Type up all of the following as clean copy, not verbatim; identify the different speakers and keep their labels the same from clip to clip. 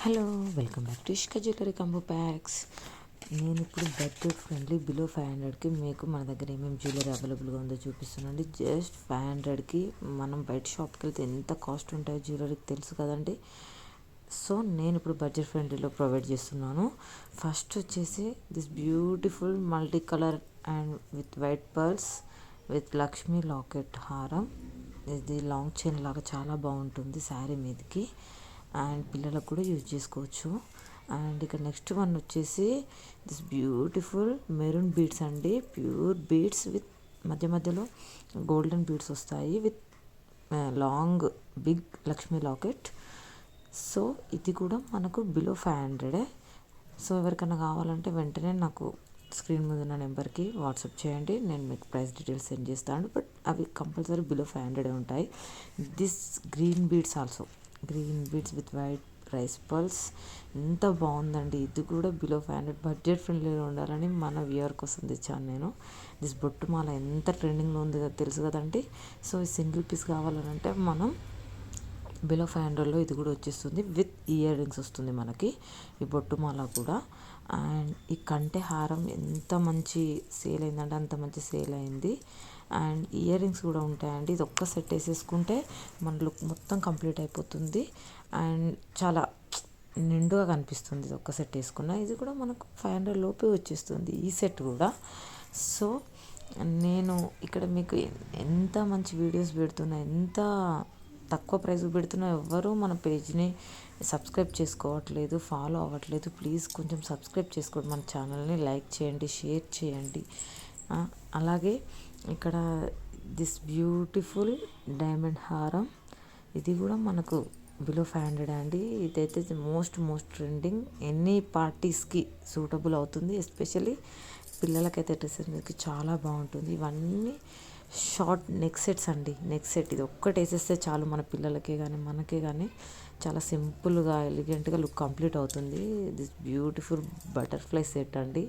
Speaker 1: Hello, welcome back to Ishka jewellery combo packs. నేను ఇప్పుడు budget friendly below 500కి మీకు మన దగ్గర ఏమేమి జ్యువెలరీ అవైలబుల్గా ఉందో చూపిస్తున్నాండి. జస్ట్ 500కి మనం బయట షాప్కి వెళ్తే ఎంత కాస్ట్ ఉంటాయో జ్యువెలరీకి తెలుసు కదండి. సో నేను ఇప్పుడు బడ్జెట్ ఫ్రెండ్లీలో ప్రొవైడ్ చేస్తున్నాను. ఫస్ట్ వచ్చేసి this beautiful multi colour and with white pearls with Lakshmi locket హారం. ఇది లాంగ్ చైన్ లాగా చాలా బాగుంటుంది శారీ మీదకి, అండ్ పిల్లలకు కూడా యూజ్ చేసుకోవచ్చు. అండ్ ఇక్కడ నెక్స్ట్ వన్ వచ్చేసి దిస్ బ్యూటిఫుల్ మెరూన్ బీడ్స్ అండి, ప్యూర్ బీడ్స్ విత్ మధ్య మధ్యలో గోల్డెన్ బీడ్స్ వస్తాయి with long big Lakshmi locket. So ఇది కూడా మనకు బిలో 500. సో ఎవరికైనా కావాలంటే వెంటనే నాకు స్క్రీన్ మీద ఉన్న నెంబర్కి వాట్సాప్ చేయండి, నేను మీకు ప్రైస్ డీటెయిల్స్ సెండ్ చేస్తాను. బట్ అవి కంపల్సరీ బిలో 500 ఉంటాయి. This green beads also, green beads with white rice pearls, ఎంత బాగుందండి. ఇది కూడా బిలో 500 బడ్జెట్ ఫ్రెండ్లీలో ఉండాలని మన వ్యూవర్ కోసం తెచ్చాను నేను. దిస్ బొట్టు మాల ఎంత ట్రెండింగ్లో ఉంది కదా తెలుసు కదండి. సో ఈ సింగిల్ పీస్ కావాలంటే మనం బిలో 500లో ఇది కూడా వచ్చేస్తుంది. విత్ ఇయర్ రింగ్స్ వస్తుంది మనకి ఈ బొట్టు మాల కూడా. అండ్ ఈ కంటె హారం ఎంత మంచి సేల్ అయిందంటే అంత మంచి సేల్ అయింది. అండ్ ఇయర్ రింగ్స్ కూడా ఉంటాయండి. ఇది ఒక్క సెట్ వేసేసుకుంటే మన లుక్ మొత్తం కంప్లీట్ అయిపోతుంది అండ్ చాలా నిండుగా కనిపిస్తుంది ఇది ఒక్క సెట్ వేసుకున్న. ఇది కూడా మనకు 500 లోపే వచ్చేస్తుంది ఈ సెట్ కూడా. సో నేను ఇక్కడ మీకు ఎంత మంచి వీడియోస్ పెడుతున్నా, ఎంత తక్కువ ప్రైస్కి పెడుతున్నా, ఎవ్వరూ మన పేజ్ని సబ్స్క్రైబ్ చేసుకోవట్లేదు, ఫాలో అవ్వట్లేదు. ప్లీజ్ కొంచెం సబ్స్క్రైబ్ చేసుకోండి, మన ఛానల్ని లైక్ చేయండి, షేర్ చేయండి. అలాగే ఇక్కడ దిస్ బ్యూటిఫుల్ డైమండ్ హారం, ఇది కూడా మనకు బిలో 500 అండి. ఇదైతే మోస్ట్ ట్రెండింగ్, ఎనీ పార్టీస్కి సూటబుల్ అవుతుంది. ఎస్పెషల్లీ పిల్లలకైతే డ్రెస్సెస్ మీదకి చాలా బాగుంటుంది. ఇవన్నీ షార్ట్ నెక్ సెట్స్ అండి. నెక్ సెట్ ఇది ఒక్కటి వేసేస్తే చాలు, మన పిల్లలకే కానీ మనకే కానీ చాలా సింపుల్గా ఎలిగెంట్గా లుక్ కంప్లీట్ అవుతుంది. దిస్ బ్యూటిఫుల్ బటర్ఫ్లై సెట్ అండి,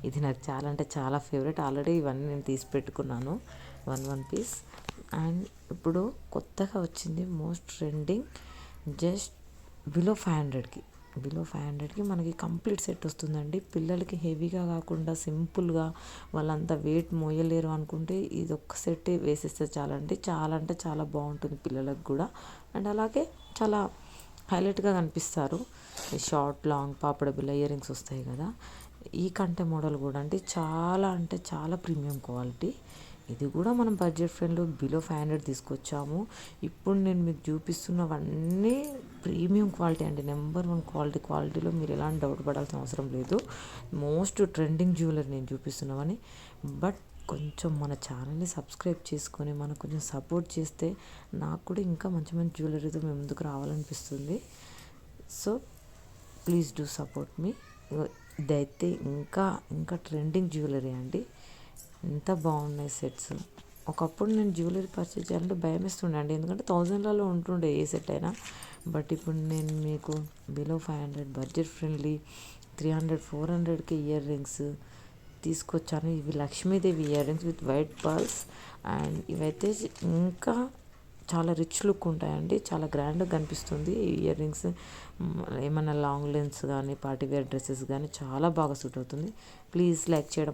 Speaker 1: ఇది నాకు చాలా అంటే చాలా ఫేవరెట్. ఆల్రెడీ ఇవన్నీ నేను తీసి పెట్టుకున్నాను వన్ పీస్. అండ్ ఇప్పుడు కొత్తగా వచ్చింది మోస్ట్ ట్రెండింగ్, జస్ట్ బిలో 500కి మనకి కంప్లీట్ సెట్ వస్తుందండి. పిల్లలకి హెవీగా కాకుండా సింపుల్గా, వాళ్ళంతా వెయిట్ మోయలేరు అనుకుంటే ఇది ఒక్క సెట్ వేసేస్తే చాలండి. చాలా అంటే చాలా బాగుంటుంది పిల్లలకు కూడా. అండ్ అలాగే చాలా హైలైట్గా కనిపిస్తారు. షార్ట్ లాంగ్ పాపడ బిల్ల ఇయర్ రింగ్స్ వస్తాయి కదా. ఈ కంటె మోడల్ కూడా అంటే చాలా ప్రీమియం క్వాలిటీ. ఇది కూడా మనం బడ్జెట్ ఫ్రెండ్లో బిలో 500 తీసుకొచ్చాము. ఇప్పుడు నేను మీకు చూపిస్తున్నవన్నీ ప్రీమియం క్వాలిటీ అండి, నెంబర్ 1 క్వాలిటీలో మీరు ఎలాంటి డౌట్ పడాల్సిన అవసరం లేదు. మోస్ట్ ట్రెండింగ్ జ్యువెలరీ నేను చూపిస్తున్నవని. బట్ కొంచెం మన ఛానల్ని సబ్స్క్రైబ్ చేసుకొని మనకు కొంచెం సపోర్ట్ చేస్తే నాకు కూడా ఇంకా మంచి జ్యువెలరీతో మేము ముందుకు రావాలనిపిస్తుంది. సో ప్లీజ్ డూ సపోర్ట్ మీ. ఇదైతే ఇంకా ట్రెండింగ్ జ్యువెలరీ అండి, ఎంత బాగున్నాయి సెట్స్. ఒకప్పుడు నేను జ్యువెలరీ పర్చేజ్ చేయాలంటే భయం వేస్తుండే అండి, ఎందుకంటే 1000లలో ఉంటుండే ఏ సెట్ అయినా. బట్ ఇప్పుడు నేను మీకు బిలో 500 బడ్జెట్ ఫ్రెండ్లీ 300-400కి ఇయర్ రింగ్స్ తీసుకొచ్చాను. ఇవి Lakshmidevi ear rings with white pearls. And ఇవైతే ఇంకా చాలా రిచ్ లుక్ ఉంటాయండి, చాలా గ్రాండ్గా కనిపిస్తుంది ఈ ఇయర్ రింగ్స్. ఏమన్నా లాంగ్ లెన్స్ కానీ పార్టీ వేర్ డ్రెస్సెస్ కానీ చాలా బాగా సూట్ అవుతుంది. ప్లీజ్ లైక్ చేయడం